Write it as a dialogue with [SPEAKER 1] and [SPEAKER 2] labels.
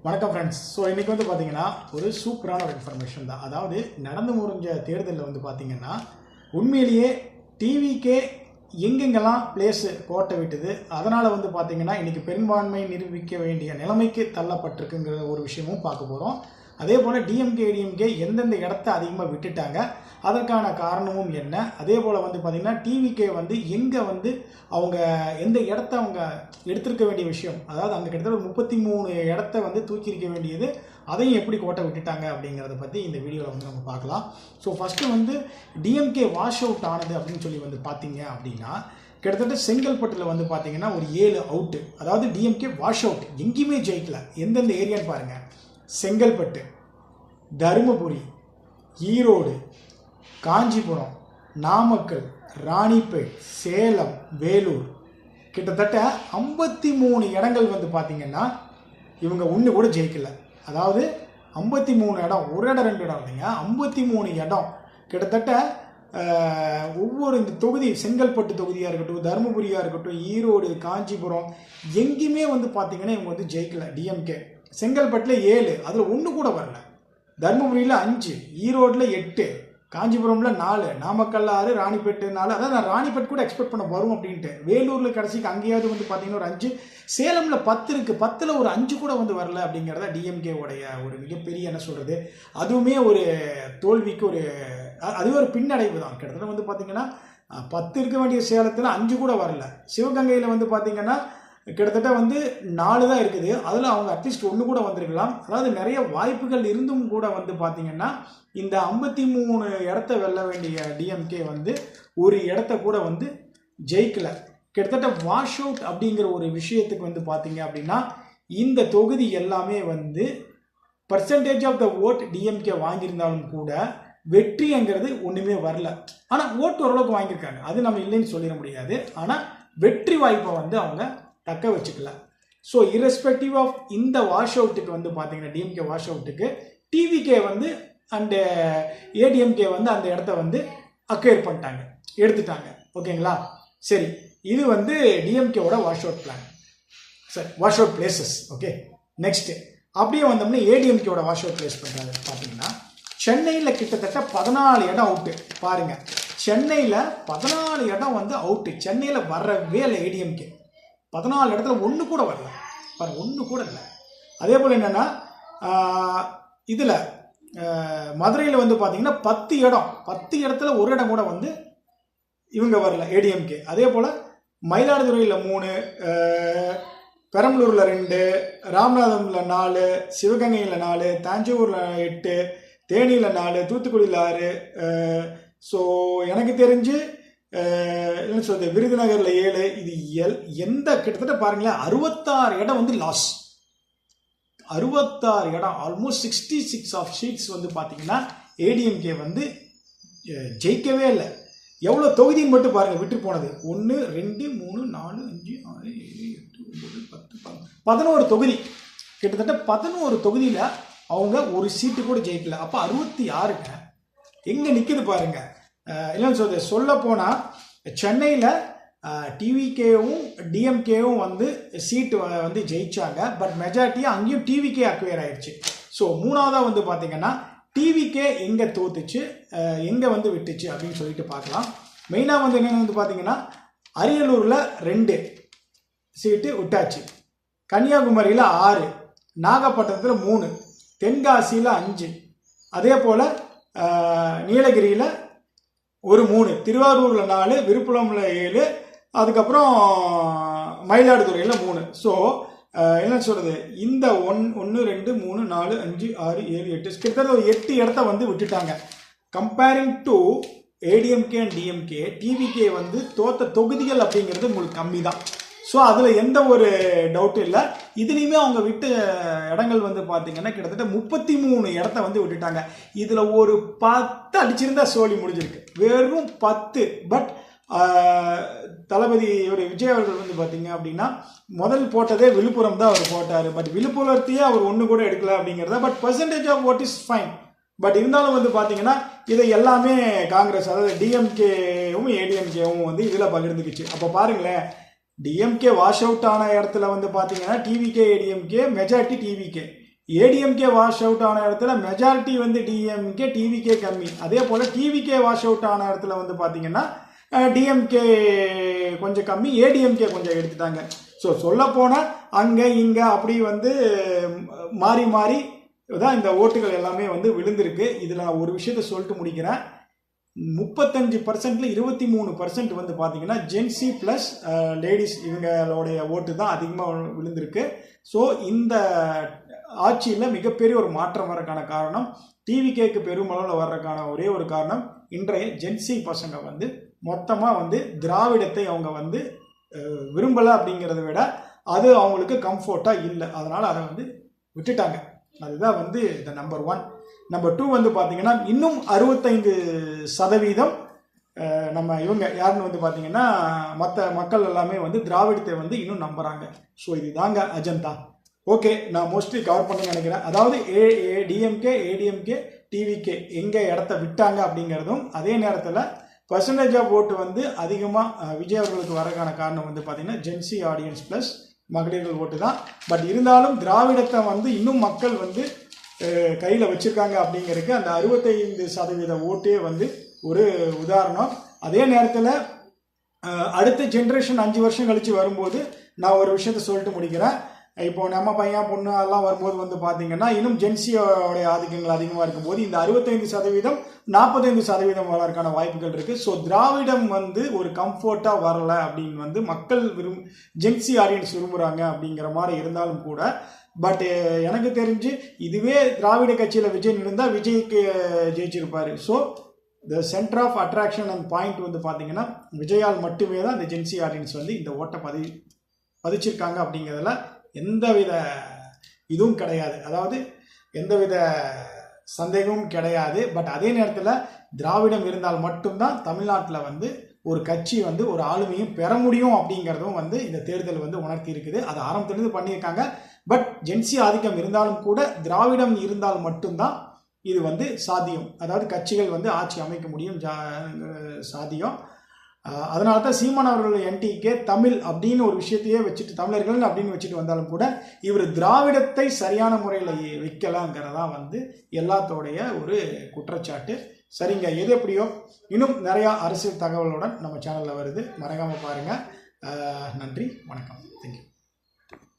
[SPEAKER 1] வணக்கம் friends. So இன்றைக்கி வந்து பார்த்தீங்கன்னா ஒரு சூப்பரான ஒரு இன்ஃபர்மேஷன் தான். அதாவது நடந்து முடிஞ்ச தேர்தலில் வந்து பார்த்தீங்கன்னா உண்மையிலேயே டிவிக்கே எங்கெங்கெல்லாம் பிளேஸு கோட்டை விட்டுது, அதனால் வந்து பார்த்தீங்கன்னா இன்றைக்கி பெரும்பான்மை நிரூபிக்க வேண்டிய நிலைமைக்கு தள்ளப்பட்டிருக்குங்கிற ஒரு விஷயமும் பார்க்க போகிறோம். அதே போல் டிஎம்கே எந்தெந்த இடத்த அதிகமாக விட்டுட்டாங்க, அதற்கான காரணமும் என்ன, அதே போல் வந்து பார்த்திங்கன்னா டிவிகே வந்து எங்கே வந்து அவங்க எந்த இடத்த அவங்க எடுத்திருக்க வேண்டிய விஷயம், அதாவது அங்கே கிட்டத்தட்ட ஒரு 33 இடத்த வந்து தூக்கியிருக்க வேண்டியது, அதையும் எப்படி கோட்டை விட்டுட்டாங்க அப்படிங்கிறத பற்றி இந்த வீடியோவில் வந்து நம்ம பார்க்கலாம். ஸோ ஃபஸ்ட்டு வந்து டிஎம்கே வாஷ் அவுட் ஆனது அப்படின்னு சொல்லி வந்து பார்த்தீங்க அப்படின்னா கிட்டத்தட்ட செங்கல்பட்டில் வந்து பார்த்தீங்கன்னா ஒரு 7 அவுட்டு, அதாவது டிஎம்கே வாஷ் அவுட், எங்கேயுமே ஜெயிக்கல. எந்தெந்த ஏரியான்னு பாருங்கள்: செங்கல்பட்டு, தருமபுரி, ஈரோடு, காஞ்சிபுரம், நாமக்கல், ராணிப்பேட், சேலம், வேலூர், கிட்டத்தட்ட 53 இடங்கள் வந்து பார்த்திங்கன்னா இவங்க ஒன்று கூட ஜெயிக்கல. அதாவது 53 இடம், ஒரு இடம் ரெண்டு இடம் இல்லைங்க, 53 இடம். கிட்டத்தட்ட ஒவ்வொரு இந்த தொகுதி, செங்கல்பட்டு தொகுதியாக இருக்கட்டும், தருமபுரியாக இருக்கட்டும், ஈரோடு, காஞ்சிபுரம், எங்கேயுமே வந்து பார்த்திங்கன்னா இவங்க வந்து ஜெயிக்கல. டிஎம்கே செங்கல்பட்டில் 7, அதில் ஒன்று கூட வரல. தருமபுரியில் 5, ஈரோடில் 8, காஞ்சிபுரமில் 4, நாமக்கல்ல 6, ராணிப்பேட்டு 4. அதாவது நான் ராணிப்பேட் கூட எக்ஸ்பெக்ட் பண்ண வரும் அப்படின்ட்டு. வேலூரில் கடைசிக்கு அங்கேயாவது வந்து பார்த்தீங்கன்னா ஒரு 5, சேலமில் 10 இருக்குது, 10ல் ஒரு 5 கூட வந்து வரல அப்படிங்கிறத டிஎம்கே உடைய ஒரு மிகப்பெரிய என்ன சொல்கிறது, அதுவுமே ஒரு தோல்விக்கு அதுவே ஒரு பின்னடைவு தான். கிட்டத்தட்ட வந்து பார்த்தீங்கன்னா 10 இருக்க வேண்டிய சேலத்தில் 5 கூட வரல. சிவகங்கையில் வந்து பார்த்தீங்கன்னா கிட்டத்தட்ட வந்து 4 தான் இருக்குது, அதில் அவங்க அட்லீஸ்ட் 1 கூட வந்திருக்கலாம். அதாவது நிறைய வாய்ப்புகள் இருந்தும் கூட வந்து பார்த்தீங்கன்னா இந்த 53 இடத்த வெல்ல வேண்டிய டிஎம்கே வந்து ஒரு இடத்த கூட வந்து ஜெயிக்கல. கிட்டத்தட்ட வாஷ் அவுட் அப்படிங்கிற ஒரு விஷயத்துக்கு வந்து பார்த்தீங்க அப்படின்னா இந்த தொகுதி எல்லாமே வந்து percentage of the vote DMK வாங்கியிருந்தாலும் கூட வெற்றிங்கிறது ஒன்றுமே வரல. ஆனால் ஓட்டு ஓரளவுக்கு வாங்கியிருக்காங்க, அது நம்ம இல்லைன்னு சொல்லிட முடியாது. ஆனால் வெற்றி வாய்ப்பை வந்து அவங்க தக்க வச்சுக்கல. ஸோ இரஸ்பெக்டிவ் ஆஃப் இந்த வாஷ் அவுட்டுக்கு வந்து பார்த்தீங்கன்னா டிஎம்கே வாஷ் அவுட்டுக்கு டிவிகே வந்து அண்டு ஏடிஎம்கே வந்து அந்த இடத்த வந்து அக்வயர் பண்ணிட்டாங்க, எடுத்துட்டாங்க. ஓகேங்களா? சரி, இது வந்து டிஎம்கேவோட வாஷ் அவுட் பிளான், சரி, wash out places. Okay, next அப்படியே வந்தோம்னா ஏடிஎம்கேவோட வாஷ் அவுட் பிளேஸ் பண்ணுறாங்க. பார்த்தீங்கன்னா சென்னையில் கிட்டத்தட்ட 14 இடம் அவுட்டு. பாருங்கள், சென்னையில் 14 இடம் வந்து அவுட்டு. சென்னையில் வரவே இல்லை ஏடிஎம்கே. 14 இடத்துல ஒன்று கூட வரல. பாருங்கள், ஒன்று கூட இல்லை. அதே போல் என்னென்னா இதில் மதுரையில் வந்து பார்த்தீங்கன்னா 10 இடத்துல ஒரு இடம் கூட வந்து இவங்க வரல ஏடிஎம்கே. அதே போல் மயிலாடுதுறையில் 3, பெரம்பலூரில் 2, ராமநாதபுரத்தில் 4, சிவகங்கையில் 4, தஞ்சாவூரில் 8, தேனியில் 4, தூத்துக்குடியில் 6. ஸோ எனக்கு தெரிஞ்சு என்ன சொல்றது, விருதுநகரில் 7. இது எந்த கிட்டத்தட்ட பாருங்களேன் 66 இடம் வந்து லாஸ். 66 இடம், ஆல்மோஸ்ட் 66 ஆஃப் சீட்ஸ் வந்து பார்த்தீங்கன்னா ஏடிஎம்கே வந்து ஜெயிக்கவே இல்லை. எவ்வளோ தொகுதின்னு மட்டும் பாருங்கள் விட்டு போனது: 1, 2, 3, 4, 5, 6, 7, 8, 9, 10, 11 தொகுதி. கிட்டத்தட்ட 11 தொகுதியில் அவங்க ஒரு சீட்டு கூட ஜெயிக்கல. அப்போ 66ங்க எங்கே நிற்குது பாருங்க. என்னன்னு சொல்றது, சொல்ல போனால் சென்னையில் டிவிகேவும் டிஎம்கேவும் வந்து சீட்டு வந்து ஜெயிச்சாங்க, பட் மெஜாரிட்டியாக அங்கேயும் டிவிகே அக்வயர் ஆயிடுச்சு. ஸோ மூணாவதாக வந்து பார்த்தீங்கன்னா டிவிகே எங்கே தோத்துச்சு, எங்கே வந்து விட்டுச்சு அப்படின்னு சொல்லிட்டு பார்க்கலாம். மெயினாக வந்து என்னென்னு வந்து பார்த்தீங்கன்னா அரியலூரில் 2 சீட்டு விட்டாச்சு, கன்னியாகுமரியில் 6, நாகப்பட்டினத்தில் 3, தென்காசியில் 5, அதே போல் நீலகிரியில் ஒரு 3, திருவாரூரில் 4, விழுப்புரமில் 7, அதுக்கப்புறம் மயிலாடுதுறையில் 3. ஸோ என்ன சொல்கிறது, இந்த 1, 2, 3, 4, 5, 6, 7, 8 கிட்டத்தட்ட ஒரு 8 இடத்த வந்து விட்டுட்டாங்க. Comparing to ADMK and DMK, TVK வந்து தோத்த தொகுதிகள் அப்படிங்கிறது உங்களுக்கு கம்மி தான். ஸோ அதில் எந்த ஒரு டவுட்டும் இல்லை. இதுலேயுமே அவங்க விட்ட இடங்கள் வந்து பார்த்தீங்கன்னா கிட்டத்தட்ட 33 இடத்த வந்து விட்டுட்டாங்க. இதில் ஒரு 10 அடிச்சிருந்தா சோழி முடிஞ்சிருக்கு, வெறும் 10. பட் தளபதி விஜய் அவர்கள் வந்து பார்த்தீங்க அப்படின்னா முதல் போட்டதே விழுப்புரம் தான் அவர் போட்டார். பட் விழுப்புரத்தையே அவர் ஒன்று கூட எடுக்கல அப்படிங்கிறத. But percentage of vote is fine. But இருந்தாலும் வந்து பார்த்தீங்கன்னா இதை எல்லாமே காங்கிரஸ், அதாவது டிஎம்கேவும் ஏடிஎம்கேவும் வந்து இதில் பகிர்ந்துக்குச்சு. அப்போ பாருங்களேன், டிஎம்கே வாஷ் அவுட் ஆன இடத்துல வந்து பார்த்தீங்கன்னா TVK ADMK majority TVK, ADMK wash out ஆன இடத்துல மெஜாரிட்டி வந்து டிஎம்கே, டிவிகே கம்மி. அதே போல் டிவிகே வாஷ் அவுட் ஆன இடத்துல வந்து பார்த்தீங்கன்னா டிஎம்கே கொஞ்சம் கம்மி, ஏடிஎம்கே கொஞ்சம் எடுத்துட்டாங்க. ஸோ சொல்லப்போனால் அங்கே இங்கே அப்படி வந்து மாறி மாறி தான் இந்த ஓட்டுகள் எல்லாமே வந்து விழுந்திருக்கு. இதில் நான் ஒரு விஷயத்த சொல்லிட்டு முடிக்கிறேன். 35%ல் 23% வந்து பார்த்தீங்கன்னா ஜென்சி ப்ளஸ் லேடிஸ் இவங்களுடைய ஓட்டு தான் அதிகமாக விழுந்திருக்கு. ஸோ இந்த ஆட்சியில் மிகப்பெரிய ஒரு மாற்றம் வரக்கான காரணம், டிவிகேக்கு பெருமளவில் வர்றதுக்கான ஒரே ஒரு காரணம், இன்றைய ஜென்சி பசங்க வந்து மொத்தமாக வந்து திராவிடத்தை அவங்க வந்து விரும்பலை அப்படிங்கிறத விட அது அவங்களுக்கு கம்ஃபர்ட்டாக இல்லை, அதனால் அதை வந்து விட்டுட்டாங்க. அதுதான் வந்து இந்த நம்பர் 1. நம்பர் 2 வந்து பார்த்தீங்கன்னா இன்னும் 65% நம்ம இவங்க யாருன்னு வந்து பார்த்தீங்கன்னா மற்ற மக்கள் எல்லாமே வந்து திராவிடத்தை வந்து இன்னும் நம்புகிறாங்க. ஸோ இதுதாங்க அஜந்தா. ஓகே, நான் மோஸ்ட்லி கவர் பண்ணி நினைக்கிறேன். அதாவது டிஎம்கே, ஏடிஎம்கே, டிவிகே எங்கே இடத்த விட்டாங்க அப்படிங்கிறதும், அதே நேரத்தில் பர்சன்டேஜ் ஆஃப் ஓட்டு வந்து அதிகமாக விஜய் அவர்களுக்கு வரக்கான காரணம் வந்து பார்த்தீங்கன்னா ஜென்சி ஆடியன்ஸ் ப்ளஸ் மகளிர்கள் ஓட்டு தான். பட் இருந்தாலும் திராவிடத்தை வந்து இன்னும் மக்கள் வந்து கையில் வச்சுருக்காங்க அப்படிங்கிறதுக்கு அந்த 65% ஓட்டே வந்து ஒரு உதாரணம். அதே நேரத்தில் அடுத்த ஜென்ரேஷன் 5 வருஷம் கழித்து வரும்போது நான் ஒரு விஷயத்த சொல்லிட்டு முடிக்கிறேன். இப்போ நம்ம பையன் பொண்ணு அதெல்லாம் வரும்போது வந்து பார்த்தீங்கன்னா இன்னும் ஜென்சியோடைய ஆதிக்கங்கள் அதிகமாக இருக்கும்போது இந்த 65% 45% வளர்க்கான வாய்ப்புகள் இருக்குது. ஸோ திராவிடம் வந்து ஒரு கம்ஃபர்ட்டாக வரல அப்படின்னு வந்து மக்கள் ஜென்சி ஆடியன்ஸ் விரும்புகிறாங்க அப்படிங்கிற மாதிரி இருந்தாலும் கூட, பட் எனக்கு தெரிஞ்சு இதுவே திராவிட கட்சியில் விஜய் இருந்தால் விஜய்க்கு ஜெயிச்சிருப்பார். So the centre of attraction and point வந்து பார்த்தீங்கன்னா விஜயால் மட்டுமே தான் இந்த ஜென்சி ஆடியன்ஸ் வந்து இந்த ஓட்டை பதிச்சிருக்காங்க அப்படிங்கிறதுல எந்தவித இதுவும் கிடையாது, அதாவது எந்தவித சந்தேகமும் கிடையாது. பட் அதே நேரத்தில் திராவிடம் இருந்தால் மட்டும்தான் தமிழ்நாட்டில் வந்து ஒரு கட்சி வந்து ஒரு ஆளுமையும் பெற முடியும் அப்படிங்கிறதும் வந்து இந்த தேர்தல் வந்து உணர்த்தி இருக்குது. அது ஆரம்பத்திலிருந்து பண்ணியிருக்காங்க. பட் ஜென்சி ஆதிக்கம் இருந்தாலும் கூட திராவிடம் இருந்தால் மட்டும்தான் இது வந்து சாத்தியம், அதாவது கட்சிகள் வந்து ஆட்சி அமைக்க முடியும் சாத்தியம். அதனால தான் சீமான் அவர்கள் என்டிகே தமிழ் அப்படின்னு ஒரு விஷயத்தையே வச்சுட்டு, தமிழர்கள் அப்படின்னு வச்சுட்டு வந்தாலும் கூட இவர் திராவிடத்தை சரியான முறையில் வைக்கலாங்கிறதா வந்து எல்லாத்தோடைய ஒரு குற்றச்சாட்டு. சரிங்க, எது எப்படியோ இன்னும் நிறையா அரசியல் தகவலுடன் நம்ம சேனலில் வருது, மறக்காமல் பாருங்கள். நன்றி, வணக்கம், தேங்க்யூ.